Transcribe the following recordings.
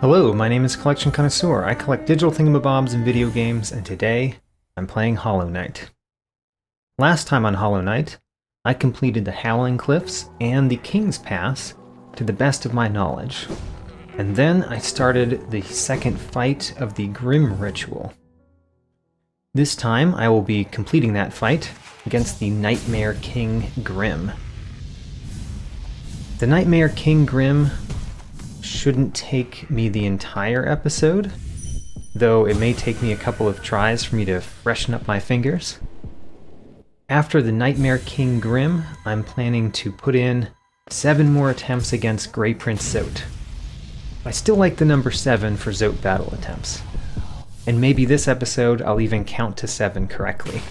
Hello, my name is Collection Connoisseur. I collect digital thingamabobs and video games, and today I'm playing Hollow Knight. Last time on Hollow Knight, I completed the Howling Cliffs and the King's Pass to the best of my knowledge. And then I started the second fight of the Grim Ritual. This time I will be completing that fight against the Nightmare King Grim. The Nightmare King Grim shouldn't take me the entire episode, though it may take me a couple of tries for me to freshen up my fingers. After the Nightmare King Grim, I'm planning to put in 7 more attempts against Grey Prince Zote. I still like the number 7 for Zote battle attempts. And maybe this episode I'll even count to 7 correctly,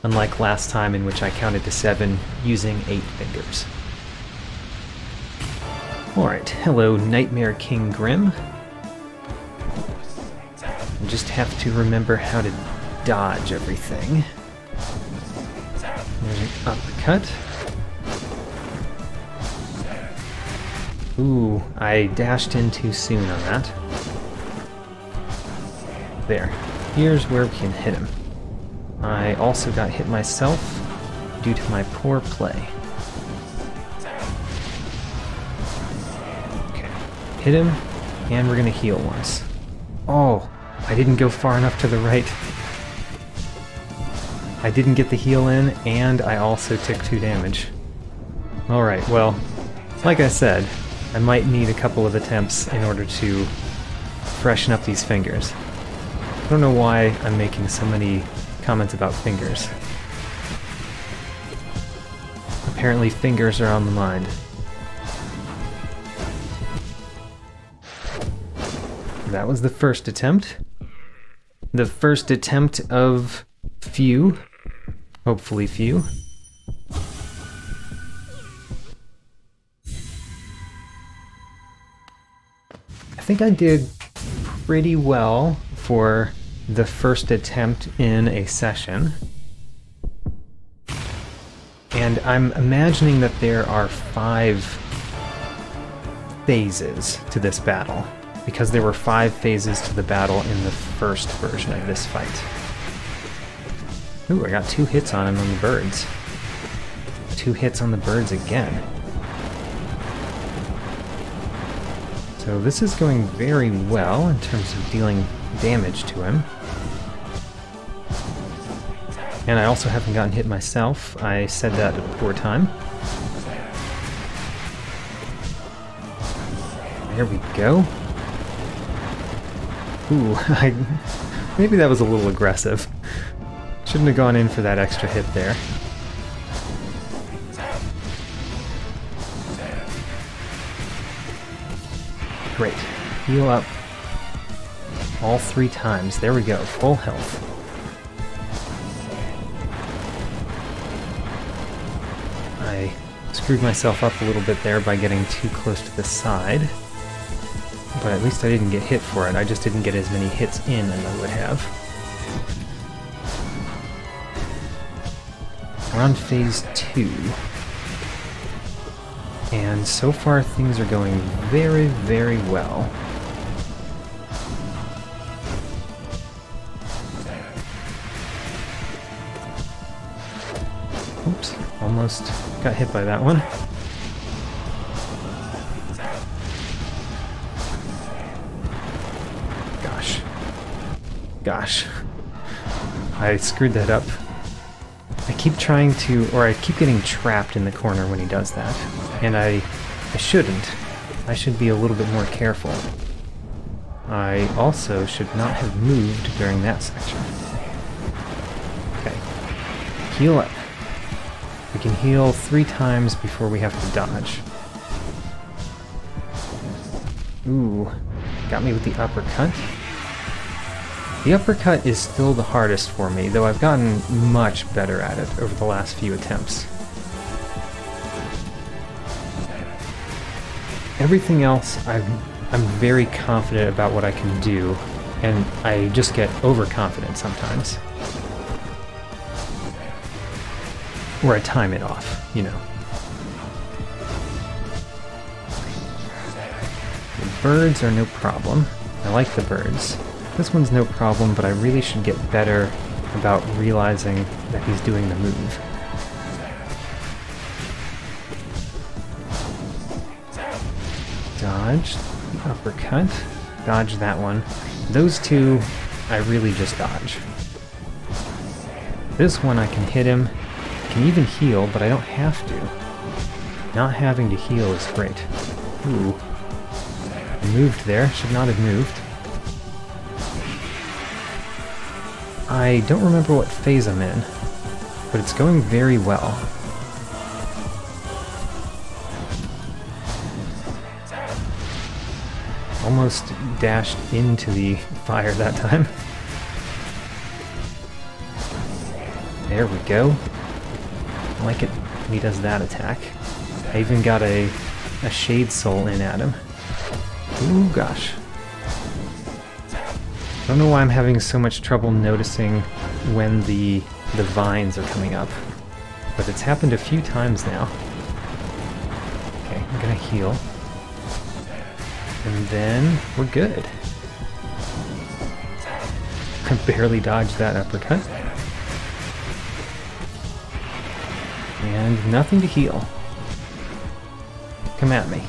unlike last time in which I counted to 7 using 8 fingers. Alright, hello Nightmare King Grim. I just have to remember how to dodge everything. There's an uppercut. Ooh, I dashed in too soon on that. There. Here's where we can hit him. I also got hit myself due to my poor play. Hit him, and we're gonna heal once. Oh, I didn't go far enough to the right. I didn't get the heal in, and I also took 2 damage. Alright, well, like I said, I might need a couple of attempts in order to freshen up these fingers. I don't know why I'm making so many comments about fingers. Apparently fingers are on the mind. That was the first attempt. The first attempt of few. Hopefully few. I think I did pretty well for the first attempt in a session. And I'm imagining that there are 5 phases to this battle, because there were 5 phases to the battle in the first version of this fight. Ooh, I got 2 hits on him on the birds. 2 hits on the birds again. So this is going very well in terms of dealing damage to him. And I also haven't gotten hit myself. I said that at a poor time. There we go. Ooh, maybe that was a little aggressive. Shouldn't have gone in for that extra hit there. Great. Heal up all 3 times. There we go. Full health. I screwed myself up a little bit there by getting too close to the side. But at least I didn't get hit for it. I just didn't get as many hits in as I would have. We're on phase 2. And so far things are going very, very well. Oops, almost got hit by that one. Gosh, I screwed that up. I keep trying to, or I keep getting trapped in the corner when he does that, and I shouldn't. I should be a little bit more careful. I also should not have moved during that section. Okay, heal up. We can heal 3 times before we have to dodge. Ooh, got me with the uppercut. The uppercut is still the hardest for me, though I've gotten much better at it over the last few attempts. Everything else, I'm very confident about what I can do, and I just get overconfident sometimes. Or I time it off, you know. birds are no problem. I like the birds. This one's no problem, but I really should get better about realizing that he's doing the move. Dodge the uppercut. Dodge that one. Those two, I really just dodge. This one I can hit him. I can even heal, but I don't have to. Not having to heal is great. Ooh. I moved there. Should not have moved. I don't remember what phase I'm in, but it's going very well. Almost dashed into the fire that time. There we go. I like it when he does that attack. I even got a Shade Soul in at him. Ooh, gosh. I don't know why I'm having so much trouble noticing when the vines are coming up, but it's happened a few times now. Okay, I'm gonna heal. And then we're good. I barely dodged that uppercut. And nothing to heal. Come at me.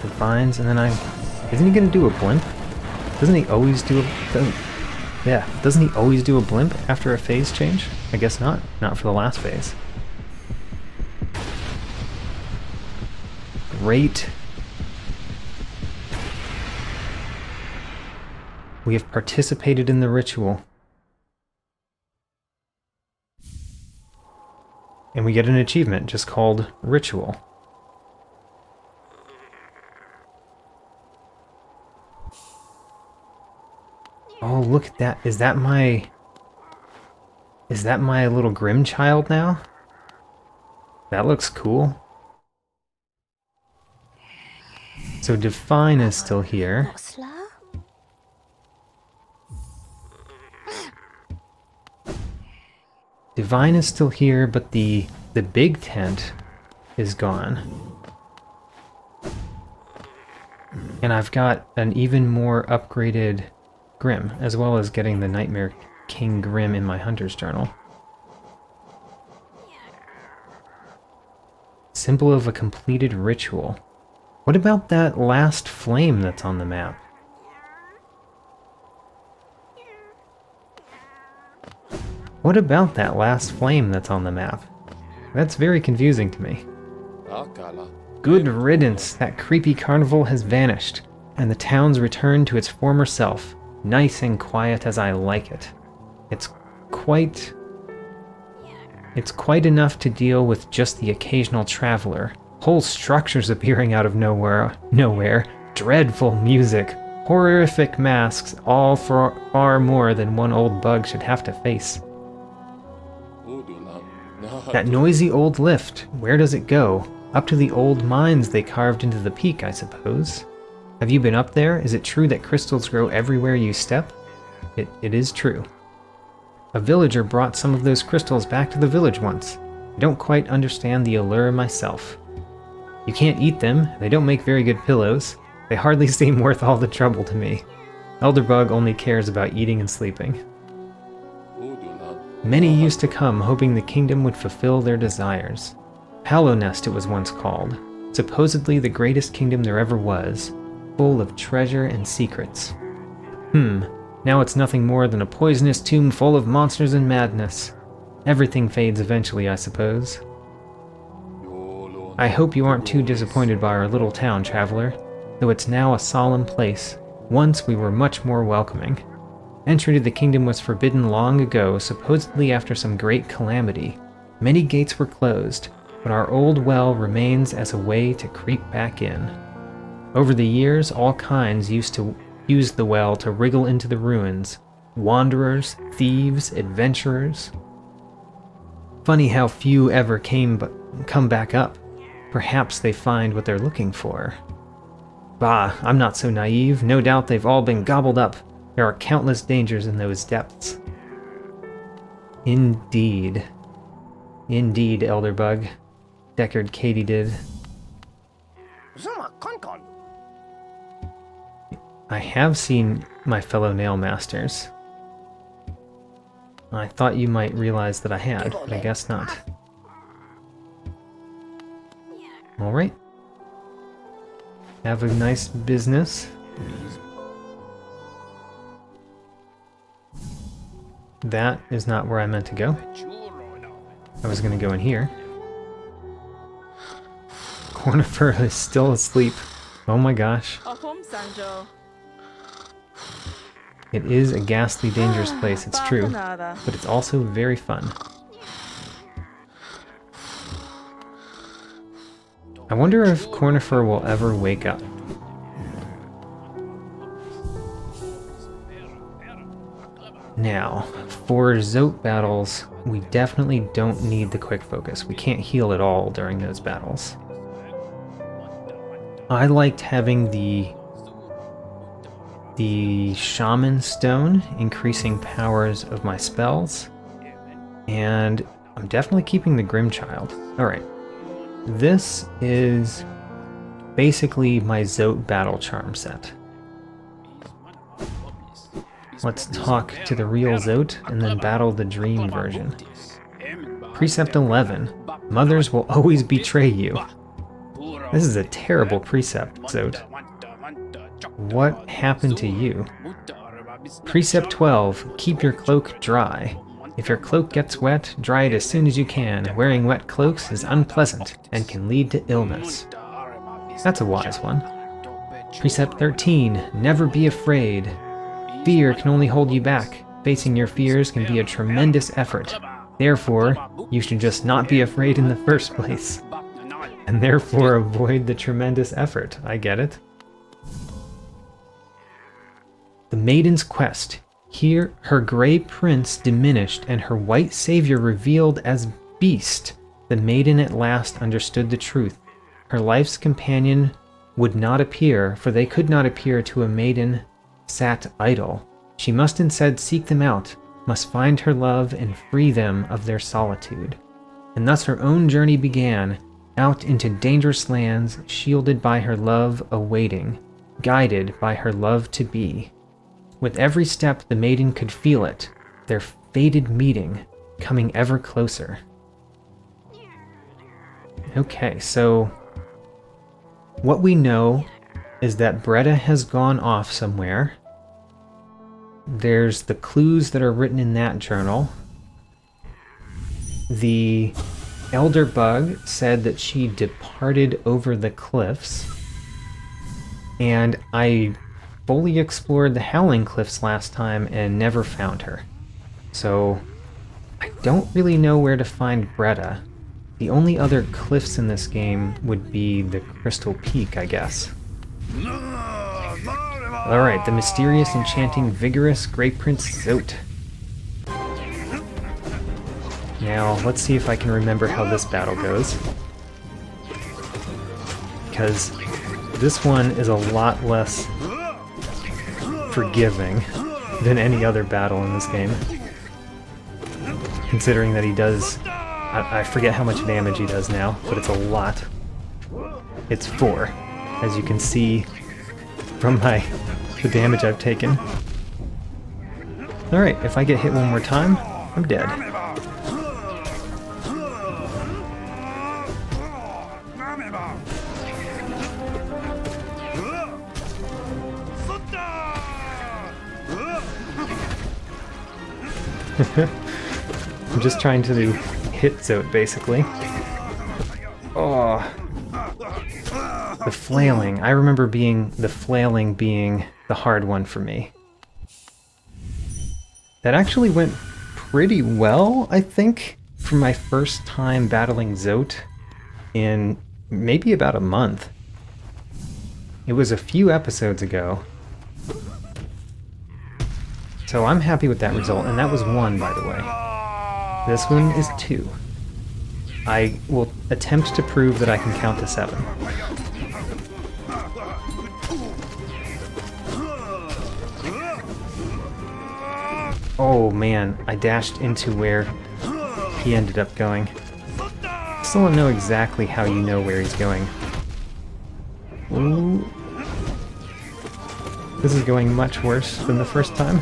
The vines, and then isn't he gonna do a blimp? Doesn't he always do doesn't he always do a blimp after a phase change? I guess not. Not for the last phase. Great. We have participated in the ritual. And we get an achievement just called Ritual. Oh, look at that. Is that my little Grim child now? That looks cool. So Define is still here. Divine is still here, but the big tent is gone. And I've got an even more upgraded Grim, as well as getting the Nightmare King Grim in my Hunter's Journal. Symbol of a completed ritual. What about that last flame that's on the map? What about that last flame that's on the map? That's very confusing to me. Good riddance, that creepy carnival has vanished, and the town's returned to its former self, nice and quiet as I like it. It's quite enough to deal with just the occasional traveler. Whole structures appearing out of nowhere, dreadful music, horrific masks, all for far more than one old bug should have to face. That noisy old lift, where does it go? Up to the old mines they carved into the peak, I suppose. Have you been up there? Is it true that crystals grow everywhere you step? It is true. A villager brought some of those crystals back to the village once. I don't quite understand the allure myself. You can't eat them, they don't make very good pillows. They hardly seem worth all the trouble to me. Elderbug only cares about eating and sleeping. Many used to come, hoping the kingdom would fulfill their desires. Hallownest it was once called, supposedly the greatest kingdom there ever was, full of treasure and secrets. Now it's nothing more than a poisonous tomb full of monsters and madness. Everything fades eventually, I suppose. I hope you aren't too disappointed by our little town, traveler, though it's now a solemn place. Once we were much more welcoming. Entry to the kingdom was forbidden long ago, supposedly after some great calamity. Many gates were closed, but our old well remains as a way to creep back in. Over the years, all kinds used to use the well to wriggle into the ruins. Wanderers, thieves, adventurers. Funny how few ever come back up. Perhaps they find what they're looking for. Bah, I'm not so naive. No doubt they've all been gobbled up. There are countless dangers in those depths. Indeed. Indeed, Elderbug. Deckard Katie did. I have seen my fellow nail masters. I thought you might realize that I had, but I guess not. Alright. Have a nice business. That is not where I meant to go. I was going to go in here. Cornifer is still asleep. Oh my gosh. It is a ghastly, dangerous place, it's true, but it's also very fun. I wonder if Cornifer will ever wake up. Now, for Zote battles, we definitely don't need the quick focus. We can't heal at all during those battles. I liked having the Shaman Stone, increasing powers of my spells, and I'm definitely keeping the Grimchild. Alright, this is basically my Zote battle charm set. Let's talk to the real Zote and then battle the dream version. Precept 11, mothers will always betray you. This is a terrible precept, Zote. What happened to you? Precept 12, keep your cloak dry. If your cloak gets wet, dry it as soon as you can. Wearing wet cloaks is unpleasant and can lead to illness. That's a wise one. Precept 13, never be afraid. Fear can only hold you back. Facing your fears can be a tremendous effort. Therefore, you should just not be afraid in the first place. And therefore avoid the tremendous effort. I get it. The Maiden's Quest. Here, her gray prince diminished and her white savior revealed as beast. The maiden at last understood the truth. Her life's companion would not appear, for they could not appear to a maiden sat idle. She must instead seek them out, must find her love and free them of their solitude. And thus her own journey began, out into dangerous lands, shielded by her love awaiting, guided by her love to be. With every step the maiden could feel it, their fated meeting, coming ever closer. Okay, so what we know is that Bretta has gone off somewhere. There's the clues that are written in that journal. The Elder Bug said that she departed over the cliffs. And I fully explored the Howling Cliffs last time and never found her. So I don't really know where to find Bretta. The only other cliffs in this game would be the Crystal Peak, I guess. Alright, the mysterious, enchanting, vigorous Great Prince Zote. Now, let's see if I can remember how this battle goes. Because this one is a lot less forgiving than any other battle in this game. Considering that he does... I forget how much damage he does now, but it's a lot. It's 4, as you can see from the damage I've taken. Alright, if I get hit one more time, I'm dead. I'm just trying to hit Zote, basically. Oh. The flailing. I remember the flailing being the hard one for me. That actually went pretty well, I think, for my first time battling Zote in maybe about a month. It was a few episodes ago. So I'm happy with that result, and that was 1, by the way. This one is 2. I will attempt to prove that I can count to 7. Oh man, I dashed into where he ended up going. Still don't know exactly how you know where he's going. Ooh. This is going much worse than the first time.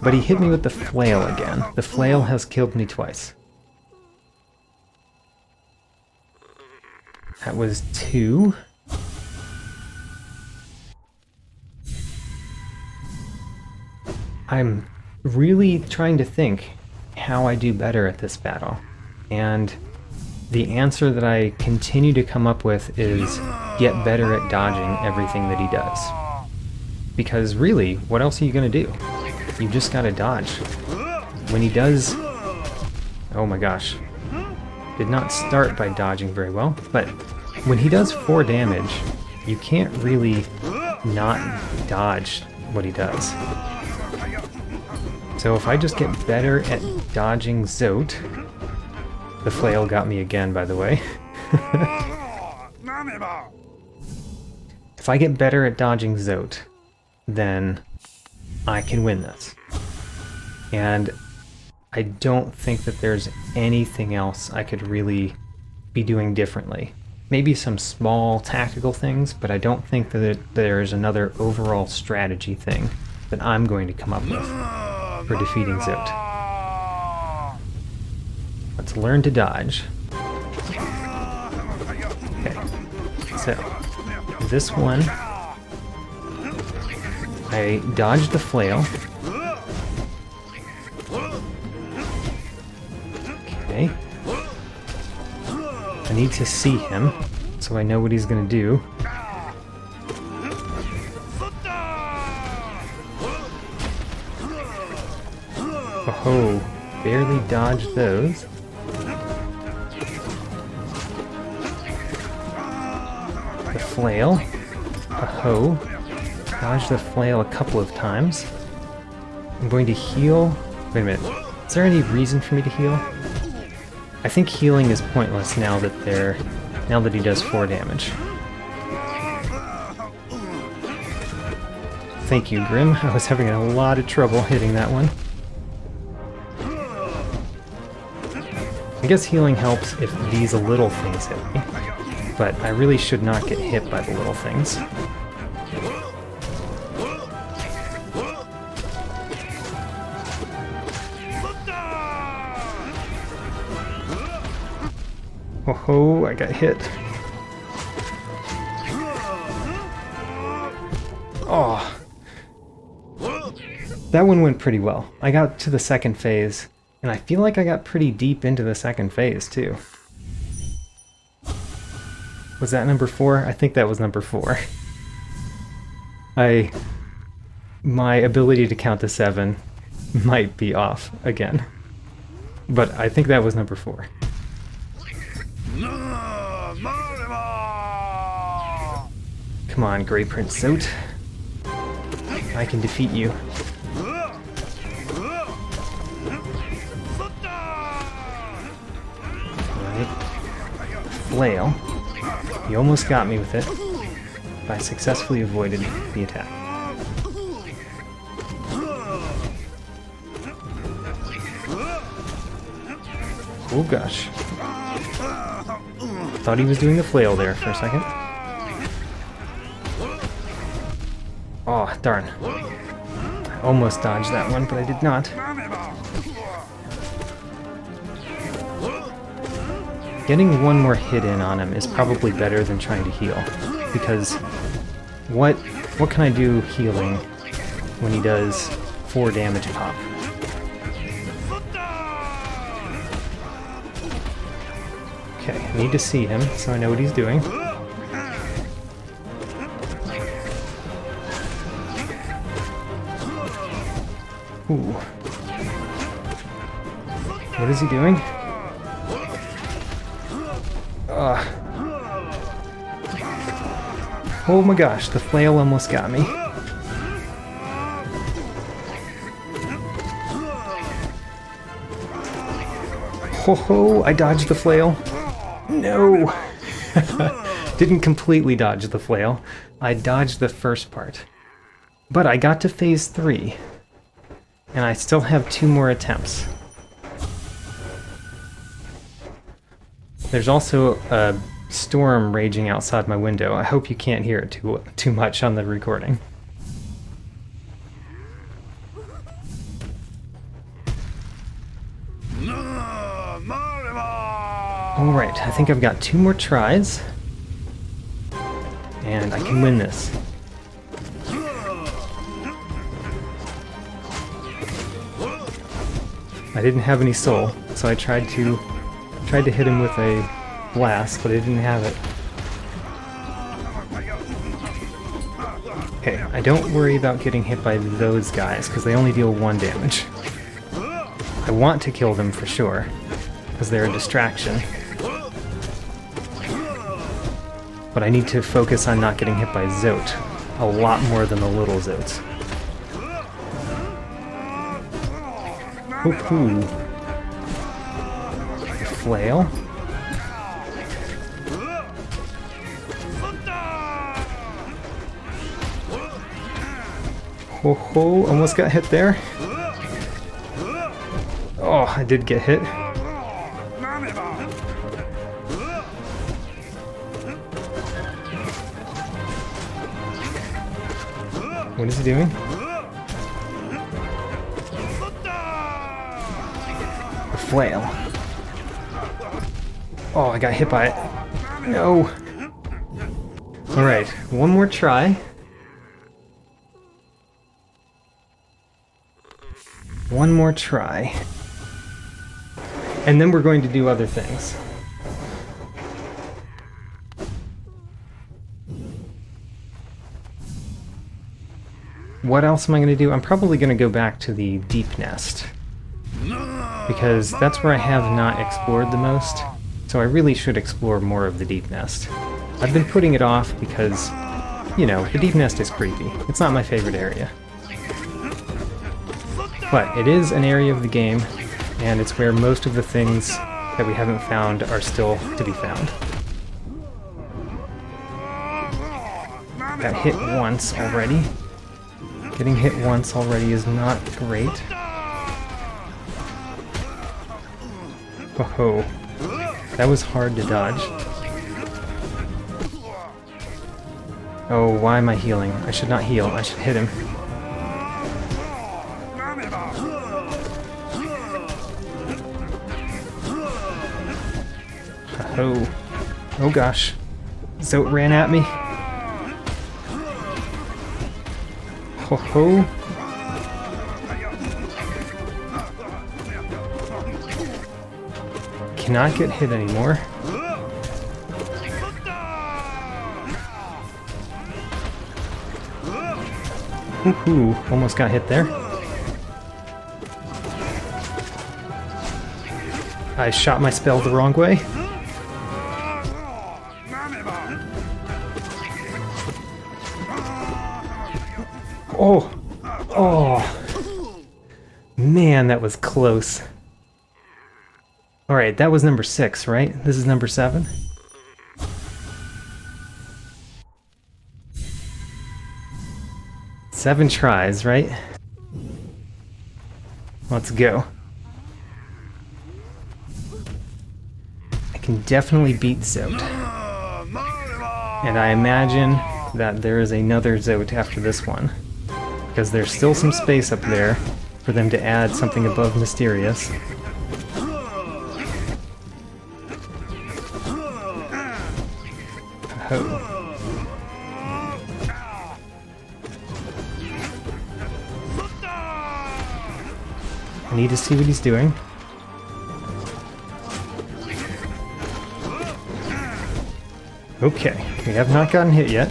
But he hit me with the flail again. The flail has killed me twice. That was 2. I'm really trying to think how I do better at this battle. And the answer that I continue to come up with is get better at dodging everything that he does. Because really, what else are you going to do? You just got to dodge. When he does... Oh my gosh. Did not start by dodging very well, but when he does 4 damage, you can't really not dodge what he does. So if I just get better at dodging Zote... The flail got me again, by the way. If I get better at dodging Zote, then I can win this. And I don't think that there's anything else I could really be doing differently. Maybe some small tactical things, but I don't think that there's another overall strategy thing that I'm going to come up with for defeating Zote. Let's learn to dodge. Okay, so this one, I dodged the flail. Okay. I need to see him, so I know what he's gonna do. Oh, barely dodged those. The flail. Oh, dodged the flail a couple of times. I'm going to heal. Wait a minute. Is there any reason for me to heal? I think healing is pointless now that he does 4 damage. Thank you, Grim. I was having a lot of trouble hitting that one. I guess healing helps if these little things hit me, but I really should not get hit by the little things. Oh ho, I got hit. Oh. That one went pretty well. I got to the second phase, and I feel like I got pretty deep into the second phase, too. Was that number 4? I think that was number 4. My ability to count to 7 might be off again. But I think that was number 4. Come on, Grey Prince Zote. I can defeat you. Alright. Flail. You almost got me with it, but I successfully avoided the attack. Oh gosh. Thought he was doing the flail there for a second. Oh, darn. I almost dodged that one, but I did not. Getting one more hit in on him is probably better than trying to heal, because what can I do healing when he does 4 damage pop? Okay, I need to see him so I know what he's doing. Ooh. What is he doing? Oh my gosh, the flail almost got me. Ho ho, I dodged the flail. No! Didn't completely dodge the flail. I dodged the first part. But I got to phase 3. And I still have 2 more attempts. There's also a storm raging outside my window. I hope you can't hear it too much on the recording. Alright, I think I've got 2 more tries. And I can win this. I didn't have any soul, so I tried to hit him with a blast, but I didn't have it. Okay, I don't worry about getting hit by those guys, because they only deal 1 damage. I want to kill them for sure, because they're a distraction. But I need to focus on not getting hit by Zote a lot more than the little Zotes. Hoo-hoo. Flail. Ho-ho, almost got hit there. Oh, I did get hit. What is he doing? A flail. Oh, I got hit by it. No. Alright, 1 more try. 1 more try. And then we're going to do other things. What else am I going to do? I'm probably going to go back to the Deepnest, because that's where I have not explored the most, so I really should explore more of the Deepnest. I've been putting it off because, you know, the Deepnest is creepy. It's not my favorite area. But it is an area of the game, and it's where most of the things that we haven't found are still to be found. Got hit once already. Getting hit once already is not great. Oh, that was hard to dodge. Oh, why am I healing? I should not heal. I should hit him. Oh, oh gosh. Zote ran at me. Ho ho. Cannot get hit anymore. Woohoo, almost got hit there. I shot my spell the wrong way. Oh! Oh! Man, that was close. Alright, that was number 6, right? This is number 7? Seven tries, right? Let's go. I can definitely beat Zote. And I imagine that there is another Zote after this one, because there's still some space up there for them to add something above mysterious. Oh. I need to see what he's doing. Okay, we have not gotten hit yet,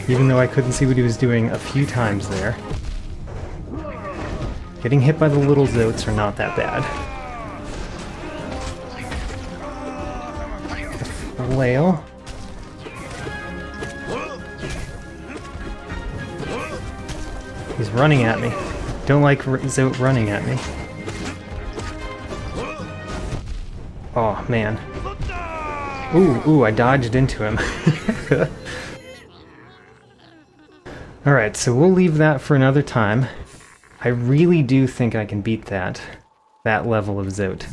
even though I couldn't see what he was doing a few times there. Getting hit by the little Zotes are not that bad. The flail. He's running at me. Don't like Zote running at me. Oh, man. Ooh, I dodged into him. Alright, so we'll leave that for another time. I really do think I can beat that level of Zote.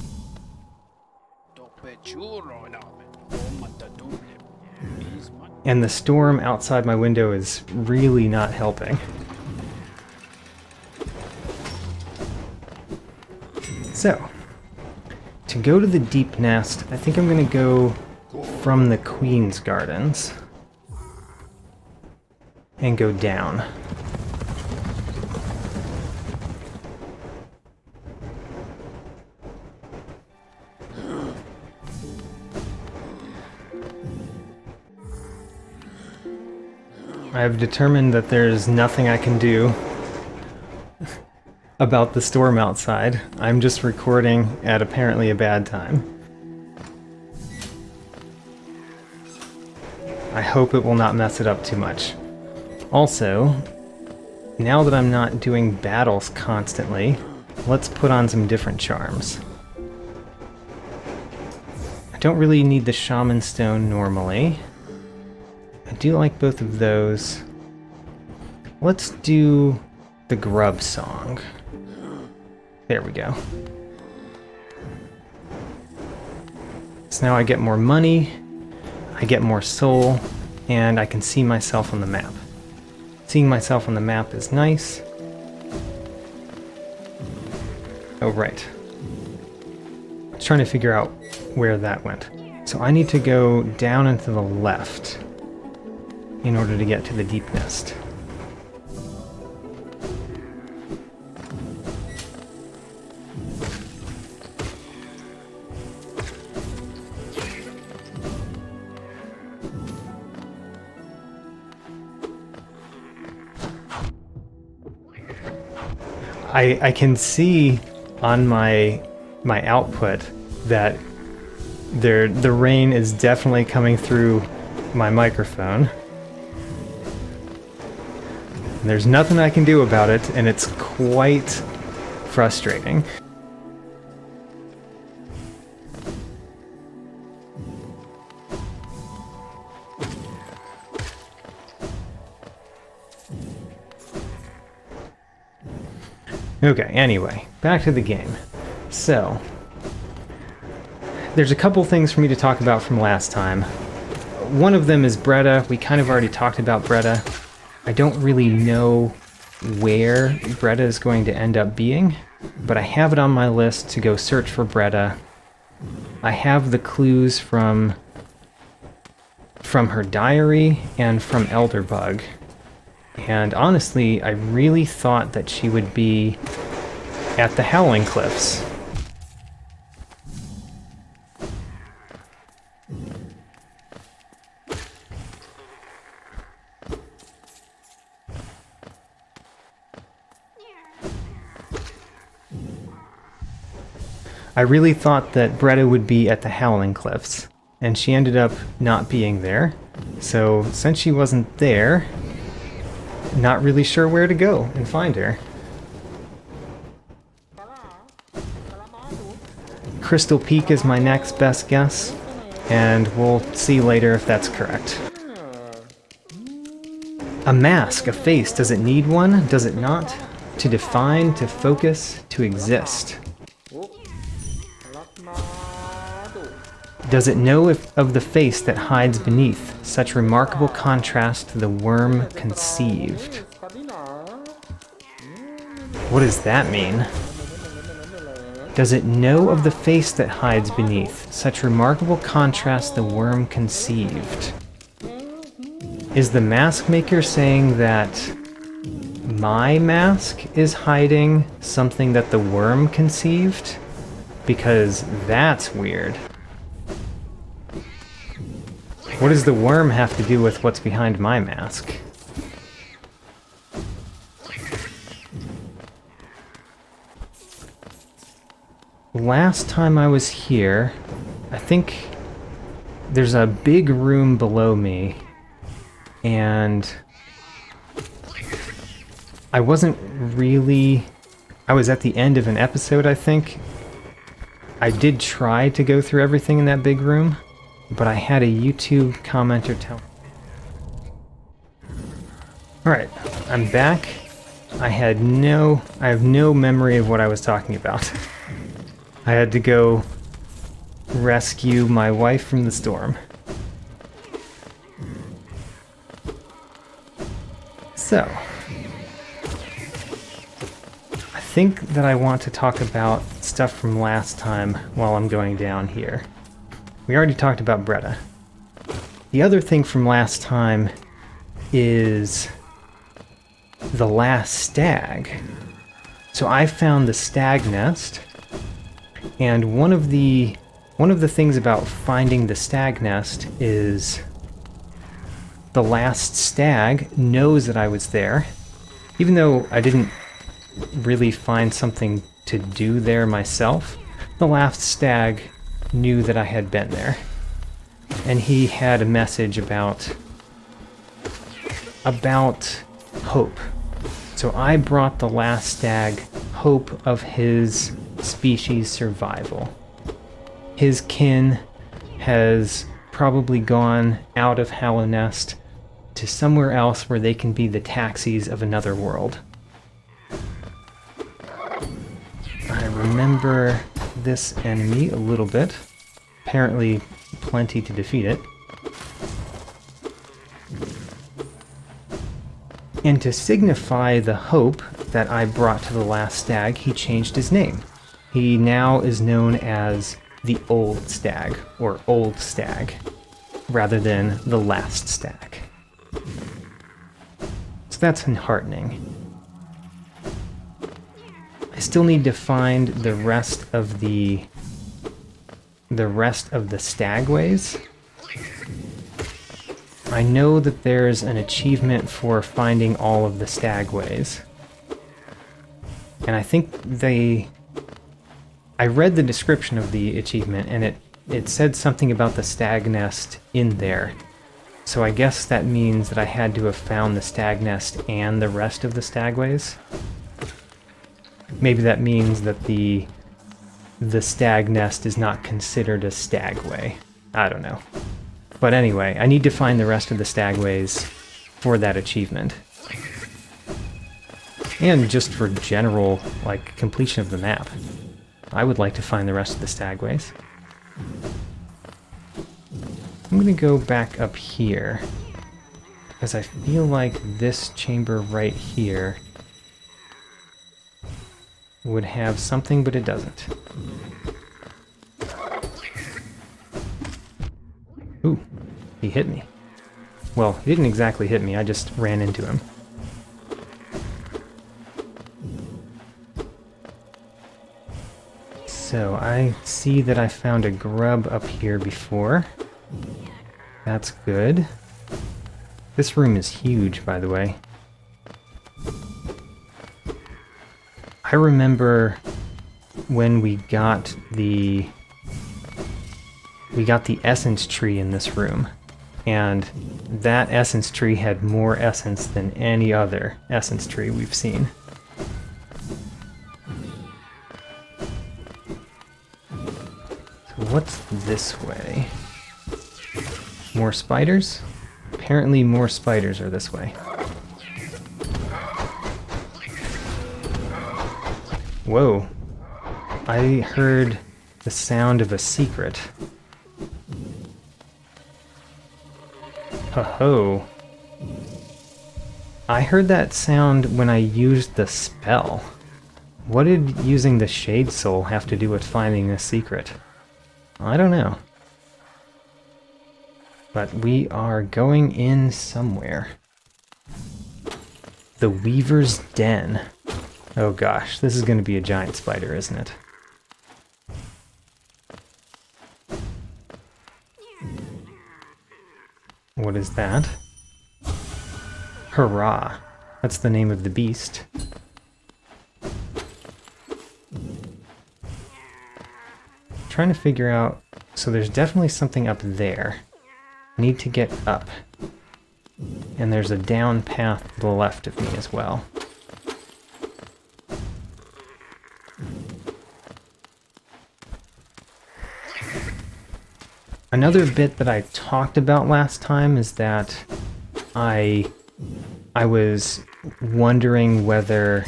And the storm outside my window is really not helping. So, to go to the Deepnest, I think I'm going to go from the Queen's Gardens and go down. I've determined that there's nothing I can do about the storm outside. I'm just recording at apparently a bad time. I hope it will not mess it up too much. Also, now that I'm not doing battles constantly, let's put on some different charms. I don't really need the Shaman Stone normally. I do like both of those. Let's do the Grub Song. There we go. So now I get more money, I get more soul, and I can see myself on the map. Seeing myself on the map is nice. Oh, right. I was trying to figure out where that went. So I need to go down and to the left in order to get to the Deepnest. I can see on my output that the rain is definitely coming through my microphone. There's nothing I can do about it, and it's quite frustrating. Okay, anyway, back to the game. So, there's a couple things for me to talk about from last time. One of them is Bretta. We kind of already talked about Bretta. I don't really know where Bretta is going to end up being, but I have it on my list to go search for Bretta. I have the clues from her diary and from Elderbug. And honestly, I really thought that she would be at the Howling Cliffs. I really thought that Bretta would be at the Howling Cliffs, and she ended up not being there. So since she wasn't there, not really sure where to go and find her. Crystal Peak is my next best guess, and we'll see later if that's correct. A mask, a face, does it need one? Does it not? To define, to focus, to exist. Does it know of the face that hides beneath such remarkable contrast to the worm conceived? What does that mean? Does it know of the face that hides beneath such remarkable contrast the worm conceived? Is the mask maker saying that my mask is hiding something that the worm conceived? Because that's weird. What does the worm have to do with what's behind my mask? Last time I was here, I think there's a big room below me, and I wasn't really... I was at the end of an episode, I think. I did try to go through everything in that big room, but I had a YouTube commenter tell... Alright, I'm back. I have no memory of what I was talking about. I had to go rescue my wife from the storm. So, I think that I want to talk about stuff from last time while I'm going down here. We already talked about Bretta. The other thing from last time is the last stag. So I found the stag nest, and one of the things about finding the stag nest is the last stag knows that I was there, even though I didn't really find something to do there myself. The last stag knew that I had been there, and he had a message about hope. So I brought the last stag hope of his species' survival. His kin has probably gone out of Hallownest to somewhere else where they can be the taxis of another world. I remember this enemy a little bit. Apparently plenty to defeat it. And to signify the hope that I brought to the last stag, he changed his name. He now is known as the Old Stag, or Old Stag, rather than the Last Stag. So that's enheartening. I still need to find the rest of the stagways. I know that there's an achievement for finding all of the stagways. And I think I read the description of the achievement, and it said something about the stag nest in there. So I guess that means that I had to have found the stag nest and the rest of the stagways. Maybe that means that the stag nest is not considered a stagway. I don't know. But anyway, I need to find the rest of the stagways for that achievement. And just for general, completion of the map. I would like to find the rest of the stagways. I'm going to go back up here, because I feel like this chamber right here would have something, but it doesn't. Ooh, he hit me. Well, he didn't exactly hit me, I just ran into him. So, I see that I found a grub up here before. That's good. This room is huge, by the way. I remember when we got the essence tree in this room, and that essence tree had more essence than any other essence tree we've seen. So what's this way? More spiders? Apparently more spiders are this way. Whoa. I heard the sound of a secret. Ho-ho. I heard that sound when I used the spell. What did using the Shade Soul have to do with finding a secret? I don't know. But we are going in somewhere. The Weaver's Den. Oh gosh, this is going to be a giant spider, isn't it? What is that? Hurrah! That's the name of the beast. Trying to figure out... So there's definitely something up there. I need to get up. And there's a down path to the left of me as well. Another bit that I talked about last time is that I was wondering whether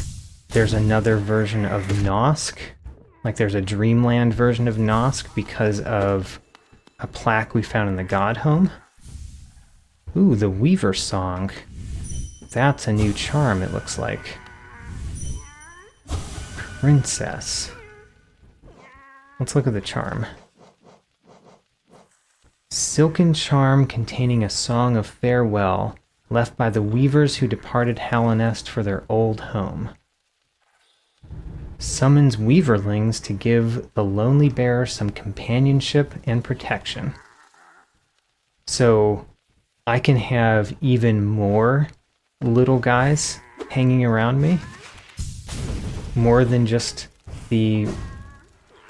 there's another version of Nosk like there's a dreamland version of Nosk because of a plaque we found in the God Home. Ooh, the Weaver Song. That's a new charm, it looks like. Princess. Let's look at the charm. Silken charm containing a song of farewell left by the weavers who departed Halonest for their old home. Summons weaverlings to give the lonely bearer some companionship and protection. So I can have even more little guys hanging around me, more than just the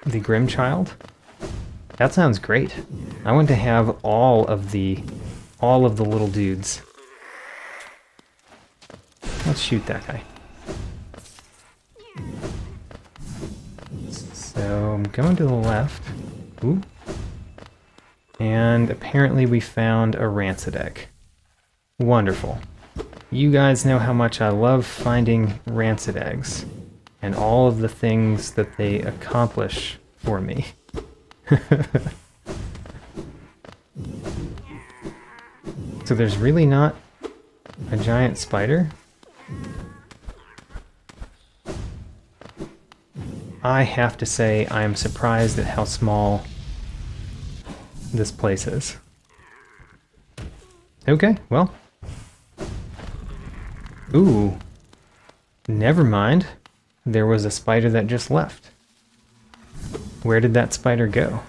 Grimchild. That sounds great. I want to have all of the little dudes. Let's shoot that guy. So I'm going to the left. Ooh. And apparently we found a rancid egg. Wonderful. You guys know how much I love finding rancid eggs and all of the things that they accomplish for me. So there's really not a giant spider? I have to say I am surprised at how small this place is. Okay, well. Ooh. Never mind. There was a spider that just left. Where did that spider go?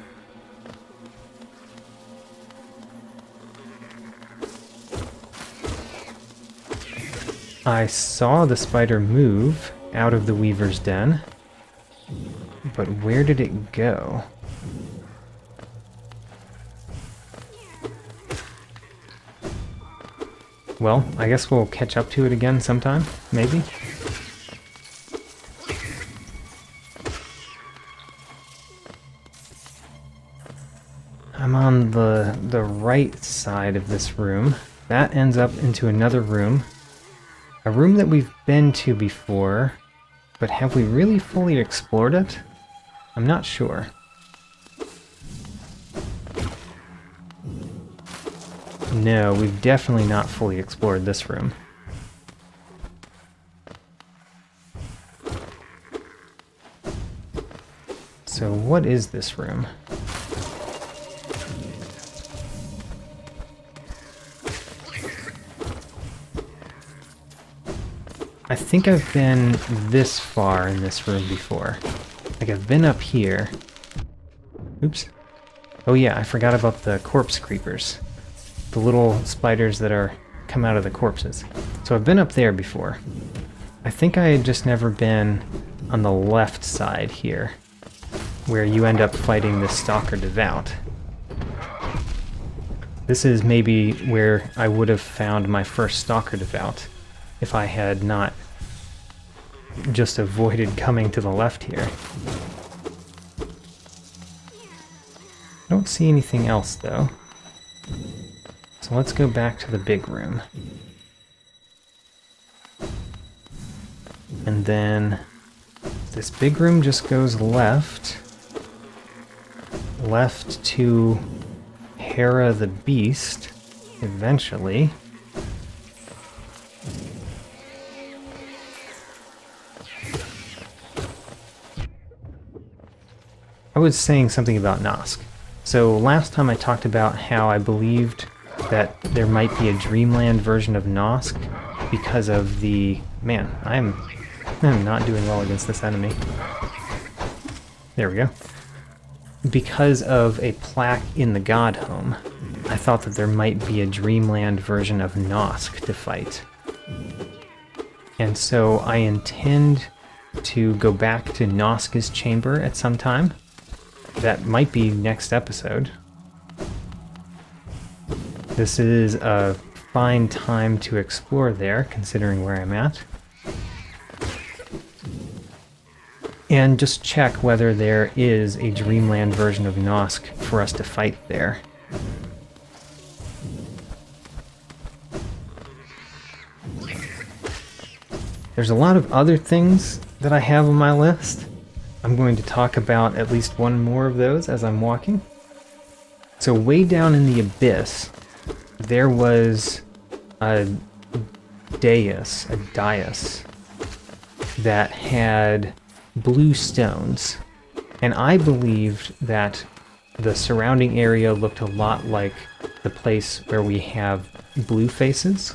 I saw the spider move out of the weaver's den, but where did it go? Well, I guess we'll catch up to it again sometime, maybe? I'm on the right side of this room. That ends up into another room. A room that we've been to before, but have we really fully explored it? I'm not sure. No, we've definitely not fully explored this room. So what is this room? I think I've been this far in this room before. Like I've been up here. Oops. Oh yeah, I forgot about the corpse creepers. The little spiders that come out of the corpses. So I've been up there before. I think I had just never been on the left side here, where you end up fighting the Stalker Devout. This is maybe where I would have found my first Stalker Devout if I had not just avoided coming to the left here. I don't see anything else though. So let's go back to the big room. And then this big room just goes left. Left to Hera the Beast, eventually. I was saying something about Nosk. So last time I talked about how I believed that there might be a Dreamland version of Nosk because of the... Man, I'm not doing well against this enemy. There we go. Because of a plaque in the God Home, I thought that there might be a Dreamland version of Nosk to fight. And so I intend to go back to Noska's chamber at some time. That might be next episode. This is a fine time to explore there, considering where I'm at. And just check whether there is a Dreamland version of Nosk for us to fight there. There's a lot of other things that I have on my list. I'm I'm going to talk about at least one more of those as I'm walking. So way down in the abyss, there was a dais that had blue stones, and I believed that the surrounding area looked a lot like the place where we have blue faces,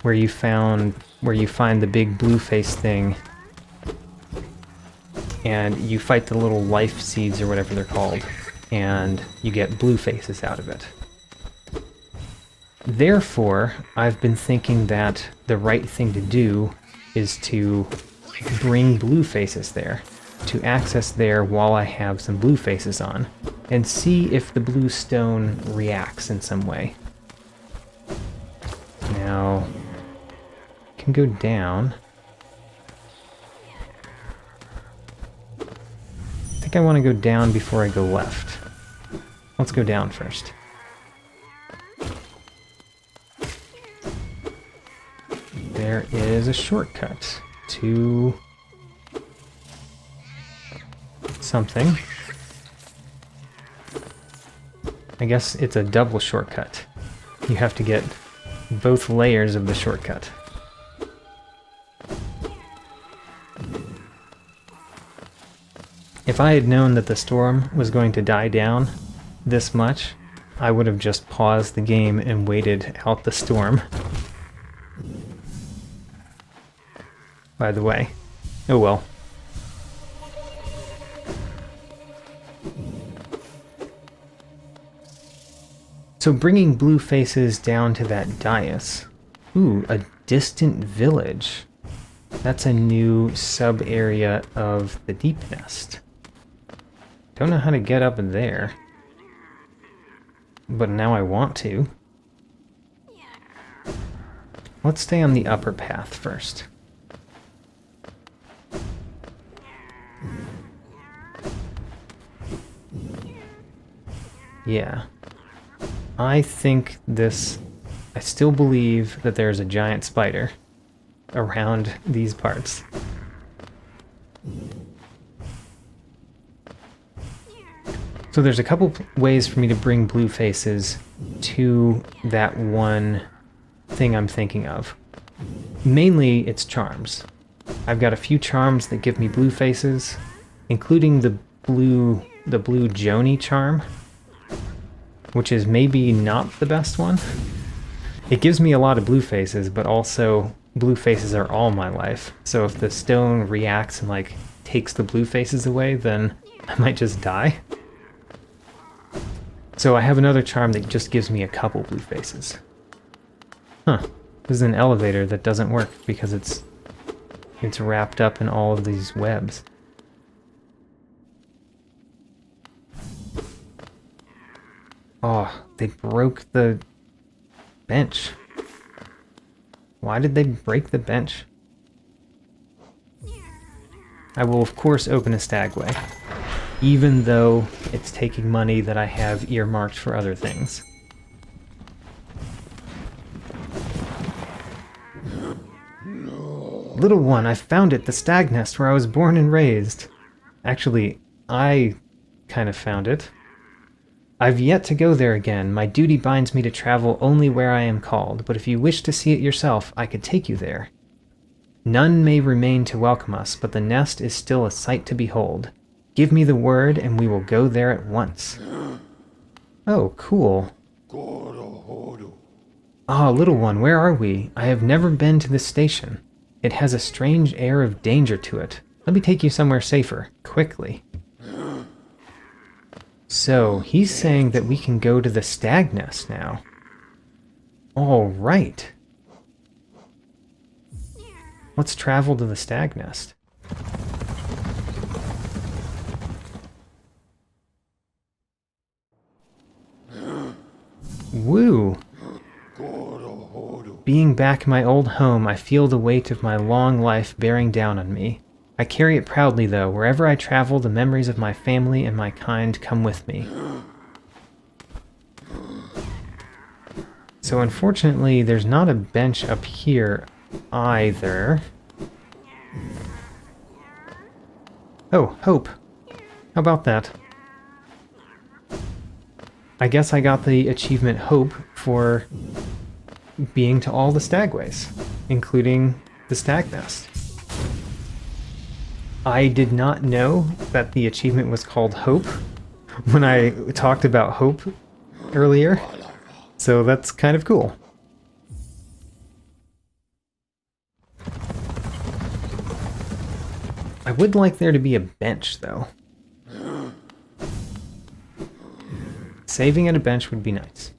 where you find the big blue face thing, and you fight the little life seeds or whatever they're called, and you get blue faces out of it. Therefore, I've been thinking that the right thing to do is to bring blue faces there, to access there while I have some blue faces on, and see if the blue stone reacts in some way. Now, I can go down. I think I want to go down before I go left. Let's go down first. There is a shortcut to something. I guess it's a double shortcut. You have to get both layers of the shortcut. If I had known that the storm was going to die down this much, I would have just paused the game and waited out the storm. By the way. Oh well. So bringing blue faces down to that dais. Ooh, a distant village. That's a new sub-area of the Deepnest. Don't know how to get up there. But now I want to. Let's stay on the upper path first. Yeah. I still believe that there's a giant spider around these parts. So there's a couple ways for me to bring blue faces to that one thing I'm thinking of. Mainly, it's charms. I've got a few charms that give me blue faces, including the blue Joni charm, which is maybe not the best one. It gives me a lot of blue faces, but also blue faces are all my life. So if the stone reacts and like takes the blue faces away, then I might just die. So I have another charm that just gives me a couple blue faces. Huh. This is an elevator that doesn't work because it's wrapped up in all of these webs. Oh, they broke the bench. Why did they break the bench? I will of course open a stagway, even though it's taking money that I have earmarked for other things. Little one, I found it, the stag nest where I was born and raised. Actually, I kind of found it. I've yet to go there again. My duty binds me to travel only where I am called, but if you wish to see it yourself, I could take you there. None may remain to welcome us, but the nest is still a sight to behold. Give me the word, and we will go there at once. Oh, cool. Ah, little one, where are we? I have never been to this station. It has a strange air of danger to it. Let me take you somewhere safer, quickly. So, he's saying that we can go to the stag nest now. All right. Let's travel to the stag nest. Woo! Being back in my old home, I feel the weight of my long life bearing down on me. I carry it proudly, though. Wherever I travel, the memories of my family and my kind come with me. So unfortunately, there's not a bench up here either. Oh, Hope. How about that? I guess I got the achievement Hope for being to all the stagways, including the Stag Nest. I did not know that the achievement was called Hope when I talked about Hope earlier, so that's kind of cool. I would like there to be a bench, though. Saving at a bench would be nice.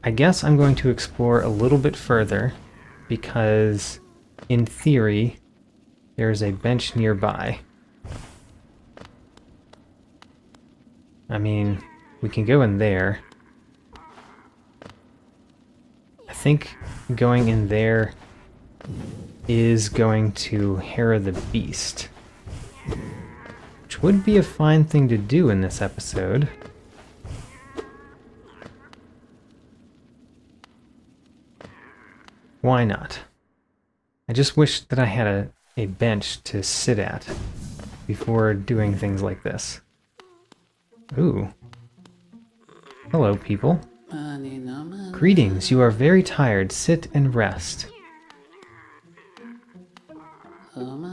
I guess I'm going to explore a little bit further, because, in theory, there's a bench nearby. I mean, we can go in there. I think going in there is going to harrow the beast, which would be a fine thing to do in this episode. Why not? I just wish that I had a bench to sit at before doing things like this. Ooh. Hello, people. Greetings, you are very tired. Sit and rest.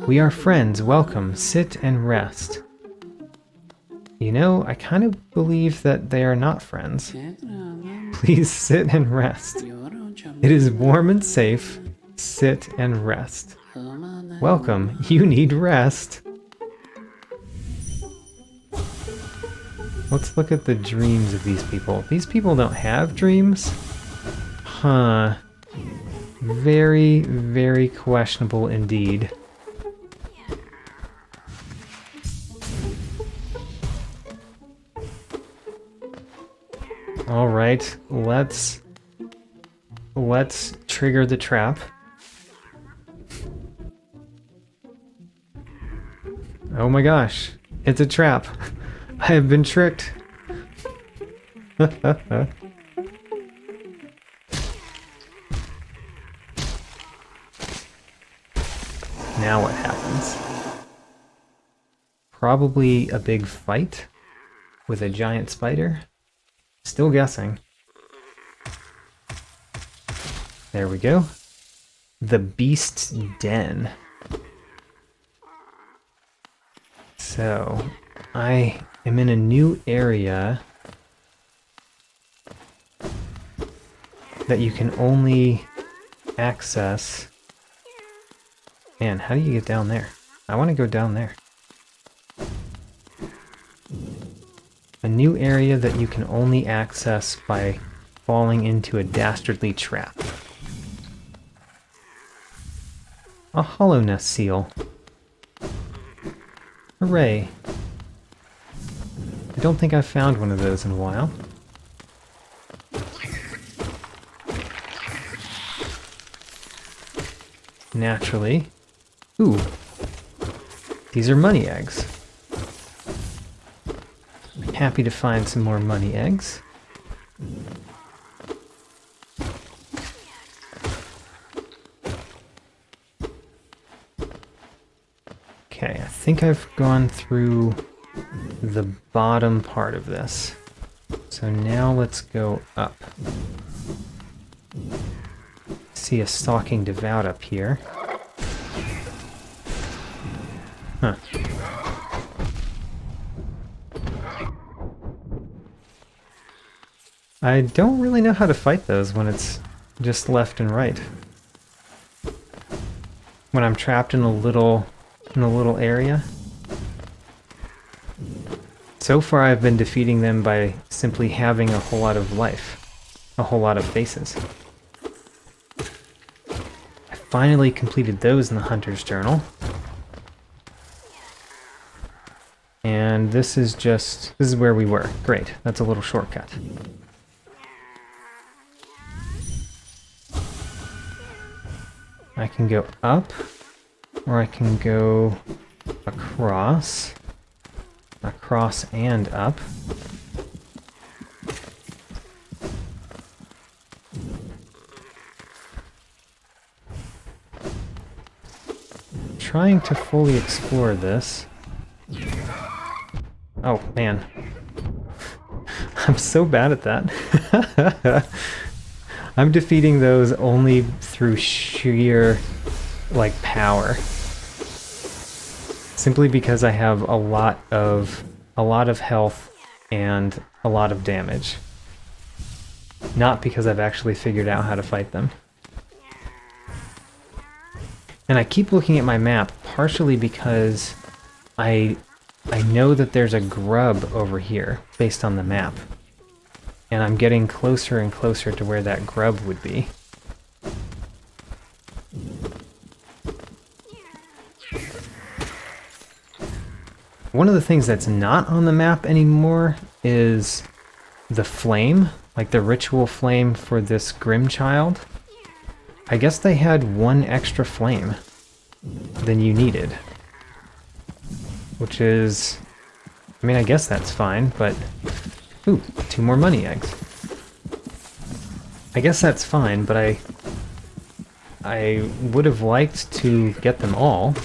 We are friends. Welcome. Sit and rest. You know, I kind of believe that they are not friends. Please sit and rest. It is warm and safe. Sit and rest. Welcome. You need rest. Let's look at the dreams of these people. These people don't have dreams? Huh. Very, very questionable indeed. Alright, let's trigger the trap. Oh my gosh, it's a trap. I have been tricked. Now what happens? Probably a big fight with a giant spider. Still guessing. There we go. The Beast's Den. So, I am in a new area that you can only access. Man, how do you get down there? I want to go down there. A new area that you can only access by falling into a dastardly trap. A Hollow Nest seal. Hooray. I don't think I've found one of those in a while. Naturally. Ooh. These are money eggs. Happy to find some more money eggs. Okay, I think I've gone through the bottom part of this. So now let's go up. See a stalking devout up here. Huh. I don't really know how to fight those when it's just left and right. When I'm trapped in a little area. So far I've been defeating them by simply having a whole lot of life. A whole lot of faces. I finally completed those in the Hunter's Journal. And this is where we were. Great, that's a little shortcut. I can go up, or I can go across and up. Trying to fully explore this. Oh, man. I'm so bad at that. I'm defeating those only through sheer, like, power. Simply because I have a lot of health and a lot of damage. Not because I've actually figured out how to fight them. And I keep looking at my map, partially because I know that there's a grub over here, based on the map. And I'm getting closer and closer to where that grub would be. One of the things that's not on the map anymore is the flame, like the ritual flame for this Grim Child. I guess they had one extra flame than you needed. Which is... I mean, I guess that's fine, but... Ooh, 2 more money eggs. I guess that's fine, but I would have liked to get them all.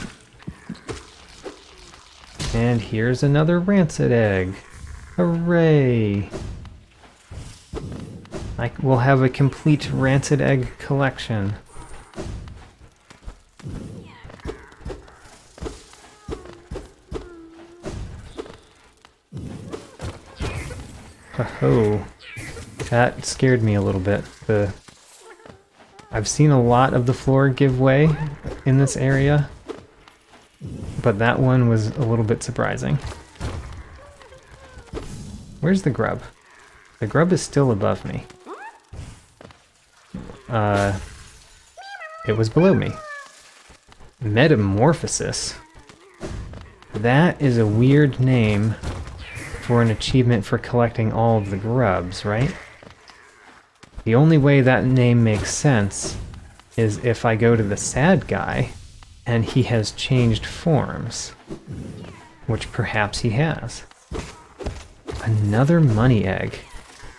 And here's another rancid egg. Hooray! I will have a complete rancid egg collection. Oh, that scared me a little bit. I've seen a lot of the floor give way in this area, but that one was a little bit surprising. Where's the grub? The grub is still above me. It was below me. Metamorphosis. That is a weird name for an achievement for collecting all of the grubs, right? The only way that name makes sense is if I go to the sad guy and he has changed forms, which perhaps he has. Another money egg.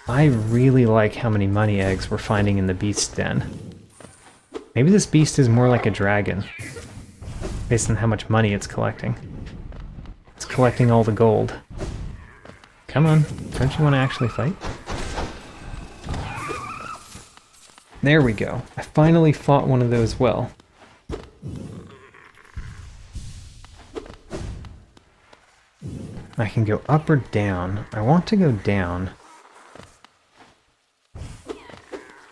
I really like how many money eggs we're finding in the beast den. Maybe this beast is more like a dragon, based on how much money it's collecting. It's collecting all the gold. Come on, don't you want to actually fight? There we go. I finally fought one of those well. I can go up or down. I want to go down.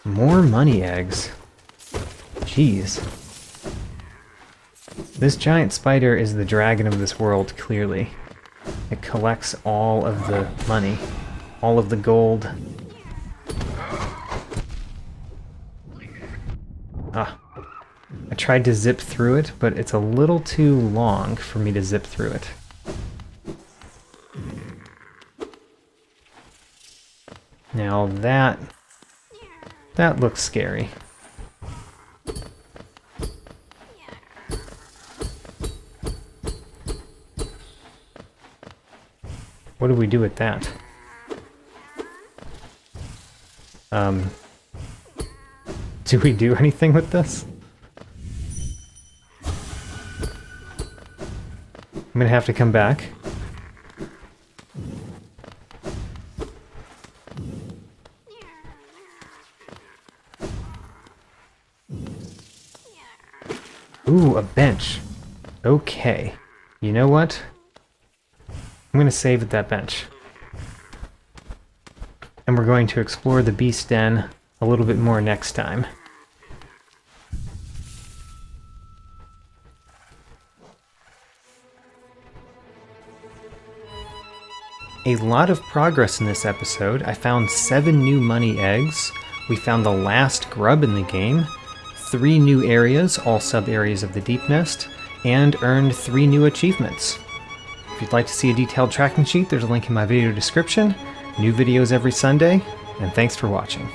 More money eggs. Jeez. This giant spider is the dragon of this world, clearly. It collects all of the money, all of the gold. Ah. I tried to zip through it, but it's a little too long for me to zip through it. Now that looks scary. What do we do with that? Do we do anything with this? I'm gonna have to come back. Ooh, a bench. Okay. You know what? I'm going to save at that bench. And we're going to explore the beast den a little bit more next time. A lot of progress in this episode. I found 7 new money eggs. We found the last grub in the game. 3 new areas, all sub-areas of the Deepnest, and earned 3 new achievements. If you'd like to see a detailed tracking sheet, there's a link in my video description. New videos every Sunday, and thanks for watching.